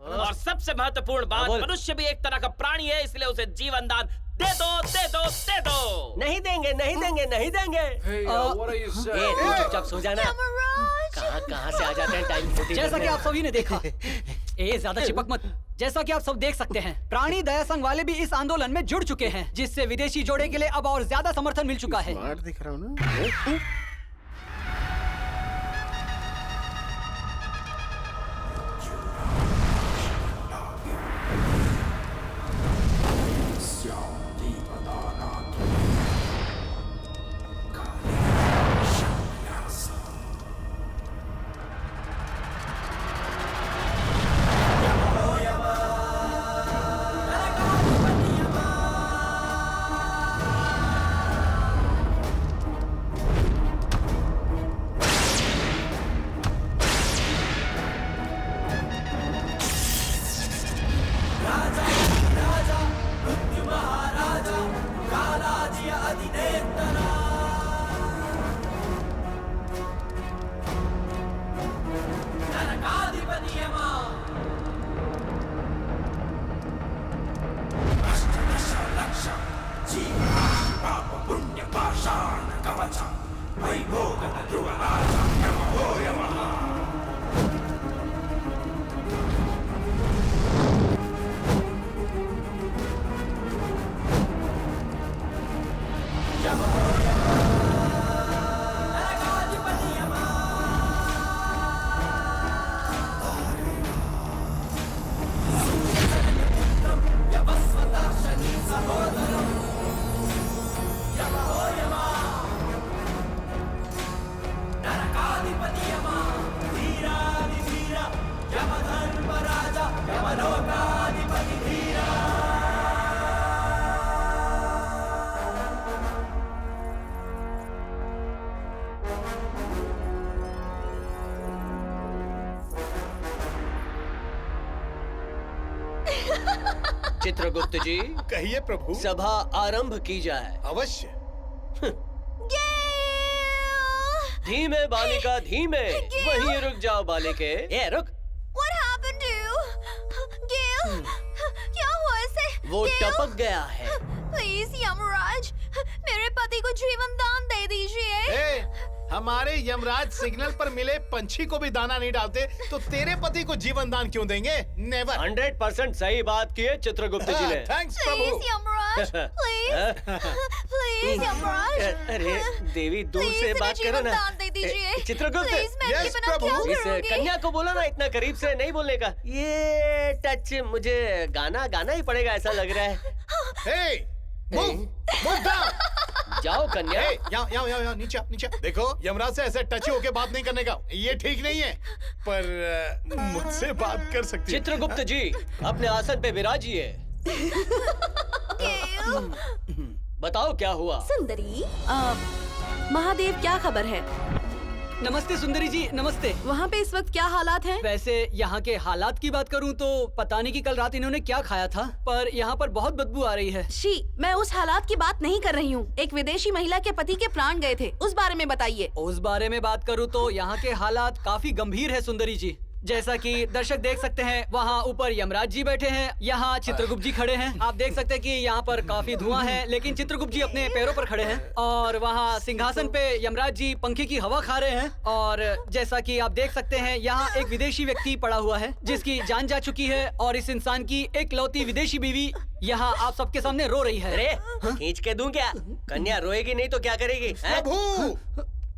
और सबसे महत्वपूर्ण बात, मनुष्य भी एक तरह का प्राणी है, इसलिए उसे जीवन दान दे दो, दे दो, दे दो। नहीं देंगे, नहीं देंगे, नहीं देंगे। तू चुपचाप सो जाना। कहाँ से आ जाते हैं टाइम। जैसा कि आप सभी ने देखा, ज्यादा चिपक मत। जैसा कि आप सब देख सकते हैं, प्राणी दया संघ वाले भी इस आंदोलन में जुड़ चुके हैं, जिससे विदेशी जोड़े के लिए अब और ज्यादा समर्थन मिल चुका है। स्मार्ट दिख रहा हूँ ना। चित्रगुप्त जी, कहिए प्रभु। सभा आरंभ की जाए। अवश्य। धीमे बालिका, धीमे। वहीं रुक जाओ बालिके। ए रुक। What happened to you? Gail, क्या हुआ इसे? वो टपक गया है। Please यमराज, मेरे पति को जीवन दान दे दीजिए। हमारे यमराज सिग्नल पर मिले पंछी को भी दाना नहीं डालते, तो तेरे पति को जीवन दान क्यों देंगे? नेवर। 100% सही बात की है चित्रगुप्त जी ने। Thanks Prabhu. Please Yamraj, please Yamraj. अरे देवी, दूर से बात करो ना। दान दे दीजिए। चित्रगुप्त, Yes, प्रभु। इस कन्या को बोला ना इतना करीब से नहीं बोलने का। ये टच मुझे गाना गाना ही पड़ेगा ऐसा लग रहा है। Hey, move down। जाओ कन्या। यहाँ नीचे नीचे। देखो, यमराज से ऐसे टची होके बात नहीं करने का, ये ठीक नहीं है। पर मुझसे बात कर सकती है। चित्रगुप्त जी, अपने आसन पे विराजिए। बताओ क्या हुआ? सुंदरी, महादेव क्या खबर है? नमस्ते सुंदरी जी, नमस्ते। वहाँ पे इस वक्त क्या हालात हैं? वैसे यहाँ के हालात की बात करूँ तो पता नहीं कि कल रात इन्होंने क्या खाया था, पर यहाँ पर बहुत बदबू आ रही है। शी, मैं उस हालात की बात नहीं कर रही हूँ। एक विदेशी महिला के पति के प्राण गए थे, उस बारे में बताइए। उस बारे में बात करूँ तो यहाँ के हालात काफी गंभीर है सुंदरी जी। जैसा कि दर्शक देख सकते हैं, वहाँ ऊपर यमराज जी बैठे हैं, यहाँ चित्रगुप्त जी खड़े हैं। आप देख सकते हैं कि यहाँ पर काफी धुआं है, लेकिन चित्रगुप्त जी अपने पैरों पर खड़े हैं। और वहाँ सिंहासन पे यमराज जी पंखे की हवा खा रहे हैं। और जैसा कि आप देख सकते हैं, यहाँ एक विदेशी व्यक्ति पड़ा हुआ है जिसकी जान जा चुकी है, और इस इंसान की एकलौती विदेशी बीवी यहाँ आप सबके सामने रो रही है। अरे खींच के दूं क्या? कन्या रोएगी नहीं तो क्या करेगी?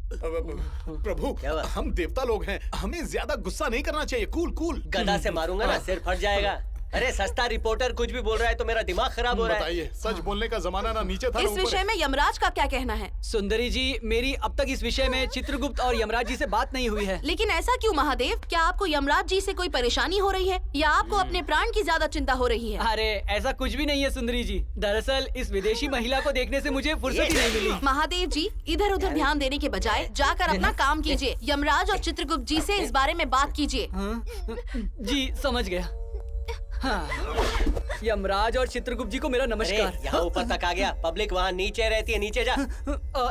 प्रभु, प्रभु, हम देवता लोग हैं, हमें ज्यादा गुस्सा नहीं करना चाहिए। Cool cool. गदा से मारूंगा ना, सिर फट जाएगा। अरे सस्ता रिपोर्टर कुछ भी बोल रहा है तो मेरा दिमाग खराब हो रहा है। बताइए, सच बोलने का जमाना ना नीचे था ना इस ऊपर विषय है। में यमराज का क्या कहना है? सुंदरी जी, मेरी अब तक इस विषय में चित्रगुप्त और यमराज जी से बात नहीं हुई है। लेकिन ऐसा क्यों महादेव? क्या आपको यमराज जी से कोई परेशानी हो रही है, या आपको अपने प्राण की ज्यादा चिंता हो रही है? अरे ऐसा कुछ भी नहीं है सुंदरी जी। दरअसल इस विदेशी महिला को देखने से मुझे फुर्सत ही नहीं मिली। महादेव जी, इधर उधर ध्यान देने के बजाय जाकर अपना काम कीजिए। यमराज और चित्रगुप्त जी से इस बारे में बात कीजिए। जी समझ गया। हाँ। यमराज और चित्रगुप्त जी को मेरा अरे नमस्कार। यहाँ ऊपर तक आ गया, पब्लिक वहाँ नीचे रहती है, नीचे जा।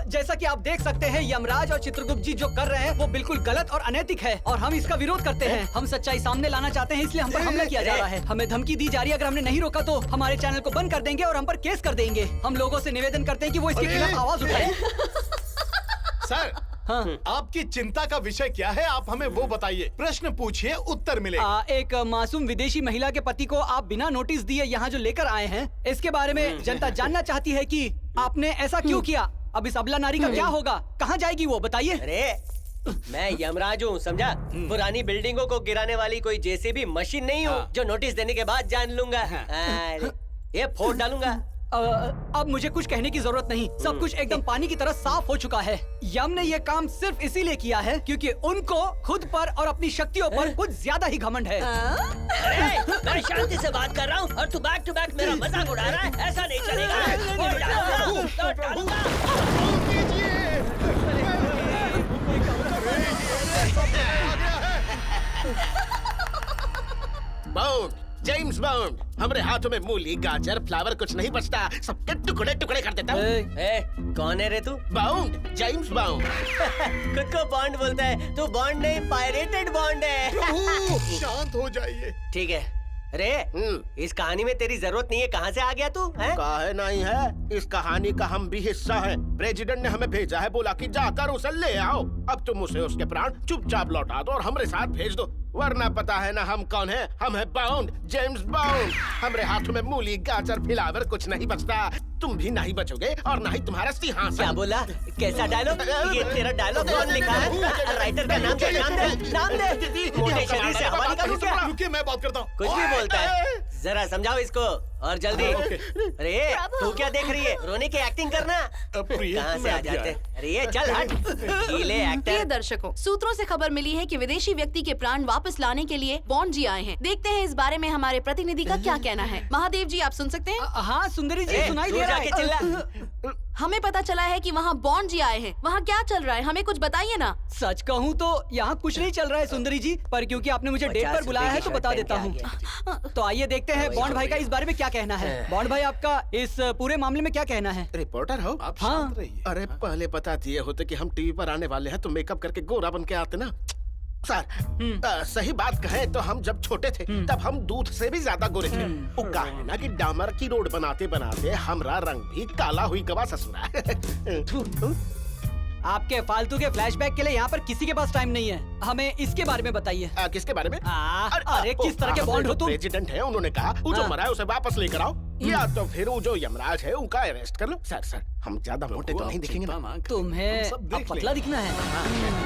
जैसा कि आप देख सकते हैं यमराज और चित्रगुप्त जी जो कर रहे हैं वो बिल्कुल गलत और अनैतिक है और हम इसका विरोध करते हैं। हम सच्चाई सामने लाना चाहते हैं इसलिए हम पर हमला किया जा रहा है। हमें धमकी दी जा रही है, अगर हमने नहीं रोका तो हमारे चैनल को बंद कर देंगे और हम पर केस कर देंगे। हम लोगों से निवेदन करते हैं कि वो इसके खिलाफ आवाज उठाएं। सर, हाँ। आपकी चिंता का विषय क्या है, आप हमें वो बताइए। प्रश्न पूछिए, उत्तर मिलेगा। एक मासूम विदेशी महिला के पति को आप बिना नोटिस दिए यहाँ जो लेकर आए हैं, इसके बारे में जनता जानना चाहती है कि आपने ऐसा क्यों किया। अब इस अबला नारी का क्या होगा, कहाँ जाएगी वो, बताइए। अरे मैं यमराज हूँ, समझा? पुरानी बिल्डिंगों को गिराने वाली कोई जेसीबी मशीन नहीं हूँ जो नोटिस देने के बाद जान लूंगा। अरे, ये फोड़ डालूंगा। अब मुझे कुछ कहने की जरूरत नहीं, सब कुछ एकदम पानी की तरह साफ हो चुका है। यम ने ये काम सिर्फ इसीलिए किया है क्योंकि उनको खुद पर और अपनी शक्तियों पर कुछ ज्यादा ही घमंड है। अरे मैं शांति से बात कर रहा हूँ और तू बैक टू बैक मेरा मजाक उड़ा रहा है, ऐसा नहीं चलेगा। फोड़ डालूंगा, तोड़ डालूंगा। बाउंड, जेम्स बाउंड, हमारे हाथों में मूली, गाजर, फ्लावर कुछ नहीं बचता, सबके टुकड़े टुकड़े कर देता हूँ। कौन है रे तू? Bound, James bound. खुद को बॉन्ड बोलता है, तू बॉन्ड नहीं पायरेटेड बॉन्ड है। प्रभु, शांत हो जाइए। ठीक है। अरे इस कहानी में तेरी जरूरत नहीं है, कहाँ से आ गया तू? काहे नहीं है, इस कहानी का हम भी हिस्सा है। प्रेसिडेंट ने हमें भेजा है, बोला कि जाकर उसे ले आओ। अब तुम उसे उसके प्राण चुपचाप लौटा दो और हमारे साथ भेज दो, वरना पता है ना हम कौन है। हम है बाउंड, जेम्स बाउंड। हमारे हाथों में मूली, गाजर, फ्लावर कुछ नहीं बचता। तुम भी नहीं बचोगे और ना ही तुम्हारा सिंहासन। क्या बोला? कैसा डायलॉग? ये तेरा डायलॉग कौन लिखा है? राइटर का नाम दे, नाम दे, नाम दे। मोटे शरीर से हवा निकालूं क्या? रुकिए, मैं बात करता हूँ। कुछ भी बोलता है, जरा समझाओ इसको और जल्दी। अरे तू क्या देख रही है, रोने की एक्टिंग करना। कहाँ से आ जाते? अरे ये चल हट, गीले प्रिय एक्टर। दर्शकों, सूत्रों से खबर मिली है कि विदेशी व्यक्ति के प्राण वापस लाने के लिए बॉन्ड जी आए हैं। देखते हैं इस बारे में हमारे प्रतिनिधि का क्या कहना है। महादेव जी, आप सुन सकते हैं? हाँ सुंदरी जी, सुनाई तू दे रहा जाके है। चिल्ला। हमें पता चला है कि वहाँ बॉन्ड जी आए हैं। वहाँ क्या चल रहा है, हमें कुछ बताइए ना। सच कहूँ तो यहाँ कुछ नहीं चल रहा है सुंदरी जी, पर क्योंकि आपने मुझे डेट पर बुलाया है तो बता देता हूँ। तो आइए देखते हैं बॉन्ड भाई का इस बारे में क्या कहना है। बॉन्ड भाई, आपका इस पूरे मामले में क्या कहना है? रिपोर्टर हो? आप हाँ। शांत रहिए। अरे पहले बता दिए होते कि हम टीवी पर आने वाले हैं तो मेकअप करके गोरा बन के आते ना। सर, सही बात कहे तो हम जब छोटे थे तब हम दूध से भी ज्यादा गोरे थे। वो काहे ना कि डामर की रोड बनाते बनाते हमारा रंग भी काला हुई गवा ससुरा। आपके फालतू के फ्लैशबैक के लिए यहाँ पर किसी के पास टाइम नहीं है। हमें इसके बारे में बताइए। किसके बारे में? अरे किस तरह के बॉन्ड हो तुम? प्रेसिडेंट है, उन्होंने कहा वो जो मरा है उसे वापस लेकर आओ, या तो फिर वो जो यमराज है उनका अरेस्ट कर लो। सर हम ज्यादा मोटे तो नहीं दिखेंगे ना। तुम्हें सब अब देख पतला दिखना है।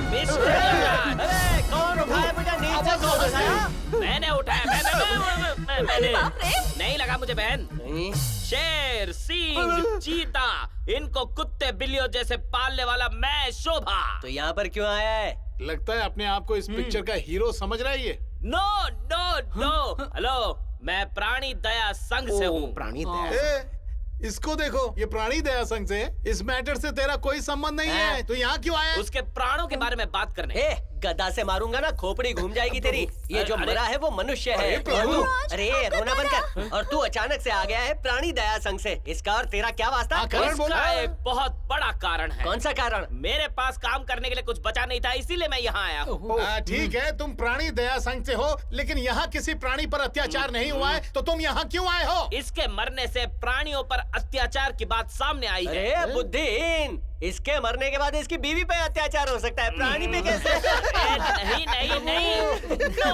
अरे कौन उठाया बेटा? नीचे कौन उठाया? मैंने उठाया, मैंने बाप रे। नहीं लगा मुझे बहन। शेर, सिंह, चीता, इनको कुत्ते बिल्लियों जैसे पालने वाला मैं शोभा। तो यहाँ पर क्यों आया है? लगता है अपने आप को इस पिक्चर का हीरो समझ रहा है ये। नो नो नो, हेलो, मैं प्राणी दया संघ से हूँ। प्राणी दया। इसको देखो, ये प्राणी दया संघ से है। इस मैटर से तेरा कोई संबंध नहीं है। तो यहाँ क्यों आया? उसके प्राणों के बारे में बात करने। ए, गदा से मारूंगा ना, खोपड़ी घूम जाएगी तेरी। ये जो अरे, मरा है वो मनुष्य है। अरे, और तू, अरे रोना बंद कर। और तू अचानक से आ गया है प्राणी दया संघ से। इसका और तेरा क्या वास्ता? कारण बोला। इसका एक बहुत बड़ा कारण है। कौन सा कारण? मेरे पास काम करने के लिए कुछ बचा नहीं था, इसीलिए मैं यहाँ आया हूँ। ठीक है, तुम प्राणी दया संघ से हो, लेकिन यहाँ किसी प्राणी पर अत्याचार नहीं हुआ है, तो तुम यहाँ क्यों आए हो? इसके मरने से प्राणियों पर अत्याचार की बात सामने आई है। अरे बुद्धिहीन, इसके मरने के बाद इसकी बीवी पे अत्याचार हो सकता है, प्राणी पे कैसे? नहीं नहीं नहीं, नो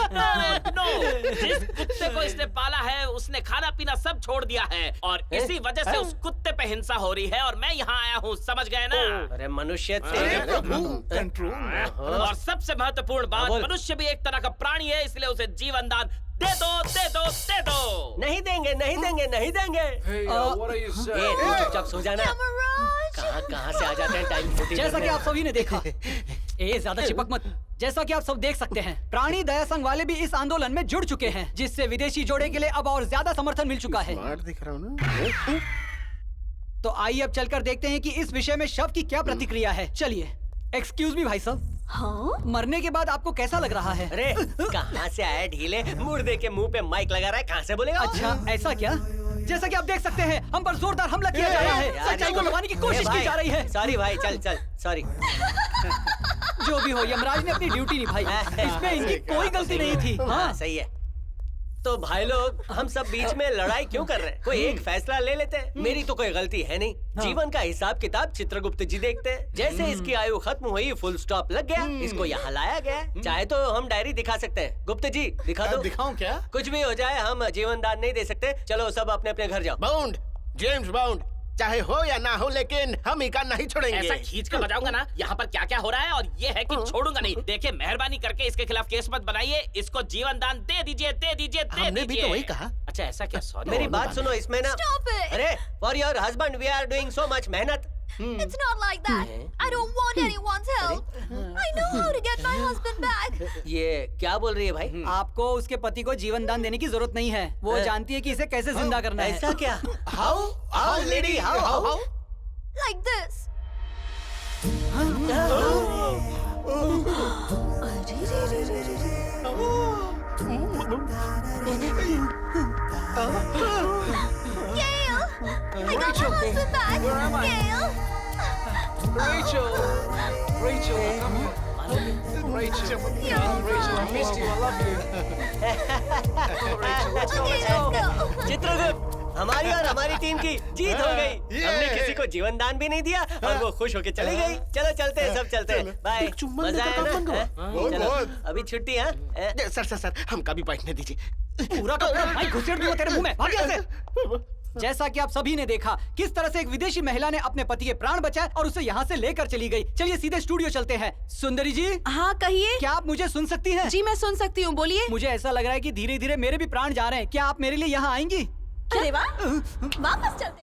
नो नो। जिस कुत्ते को इसने पाला है उसने खाना पीना सब छोड़ दिया है और इसी वजह से उस कुत्ते पे हिंसा हो रही है और मैं यहाँ आया हूँ, समझ गए ना? अरे मनुष्य अरे प्रभु, कंट्रोल। और सबसे महत्वपूर्ण बात, बोल। मनुष्य भी एक तरह का प्राणी है, इसलिए उसे जीवन दान दे दो, दे दो, दे दो। नहीं देंगे, नहीं देंगे, नहीं देंगे। ए, तू चुपचाप सो जाना। कहाँ से आ जाते हैं टाइम। जैसा कि आप सभी ने देखा, ज्यादा चिपक मत। जैसा कि आप सब देख सकते हैं, प्राणी दया संघ वाले भी इस आंदोलन में जुड़ चुके हैं, जिससे विदेशी जोड़े के लिए अब और ज्यादा समर्थन मिल चुका है। स्मार्ट दिख रहा हूँ ना। तो आइए अब चलकर देखते हैं कि इस विषय में शव की क्या प्रतिक्रिया है। चलिए। एक्सक्यूज मी भाई साहब, हाँ? मरने के बाद आपको कैसा लग रहा है? अरे कहाँ से आया ढीले, मुर्दे के मुंह पे माइक लगा रहा है, कहाँ से बोलेगा? अच्छा, ऐसा क्या? जैसा कि आप देख सकते हैं, हम पर जोरदार हमला किया जा रहा है। सच्चाई को लगाने की कोशिश की जा रही है। सॉरी भाई, चल चल, सॉरी। जो भी हो, यमराज ने अपनी ड्यूटी निभाई। इसमें इनकी कोई गलती नहीं थी। हाँ सही है। तो भाई लोग, हम सब बीच में लड़ाई क्यों कर रहे हैं? कोई एक फैसला ले लेते हैं। मेरी तो कोई गलती है नहीं। जीवन का हिसाब किताब चित्रगुप्त जी देखते हैं। जैसे इसकी आयु खत्म हुई, फुल स्टॉप लग गया, इसको यहाँ लाया गया। चाहे तो हम डायरी दिखा सकते हैं। गुप्त जी दिखा दो। दिखाऊं क्या? कुछ भी हो जाए, हम जीवन दान नहीं दे सकते। चलो सब अपने अपने घर जाओ। बाउंड, जेम्स बाउंड, चाहे हो या ना हो, लेकिन हम ही का नहीं छोड़ेंगे। ऐसा खींच कर बजाऊंगा ना, यहाँ पर क्या क्या हो रहा है, और ये है कि छोड़ूंगा नहीं। देखिए, मेहरबानी करके इसके खिलाफ केस मत बनाइए। इसको जीवन दान दे दीजिए, दे दीजिए, दे हमने भी दीजिए। तो वही कहा। अच्छा ऐसा क्या? सॉरी। मेरी बात सुनो, इसमें ना Stop it! अरे for your husband we are doing so much मेहनत। It's not like that. I don't want anyone's help. I know how to get my husband back. ये क्या बोल रही है भाई? आपको उसके पति को जीवन दान देने की जरूरत नहीं है। वो जानती है कि इसे कैसे जिंदा करना है। ऐसा क्या? How lady, how? Like this. Gail! I got my husband back! Gail! Rachel, come here. Rachel, Rachel, I missed you. I love you. Chitragupta, हमारी और हमारी टीम की जीत हो गई। हमने किसी को जीवन दान भी नहीं दिया और वो खुश होके चली गई। चलो चलते हैं, सब चलते हैं। बाय। मजा आया ना? बहुत चलो, बहुत। अभी छुट्टी है? सर, हमका भी बैठने दीजिए। पूरा का पूरा माइक घुसेड़ दूंगा तेरे मुंह में। भाग यहाँ से। जैसा कि आप सभी ने देखा, किस तरह से एक विदेशी महिला ने अपने पति के प्राण बचाए और उसे यहाँ से लेकर चली गई। चलिए सीधे स्टूडियो चलते हैं। सुंदरी जी, हाँ कहिए। क्या आप मुझे सुन सकती हैं? जी मैं सुन सकती हूँ, बोलिए। मुझे ऐसा लग रहा है कि धीरे धीरे मेरे भी प्राण जा रहे हैं। क्या आप मेरे लिए यहाँ आएंगी? अरे वाह! वापस चलते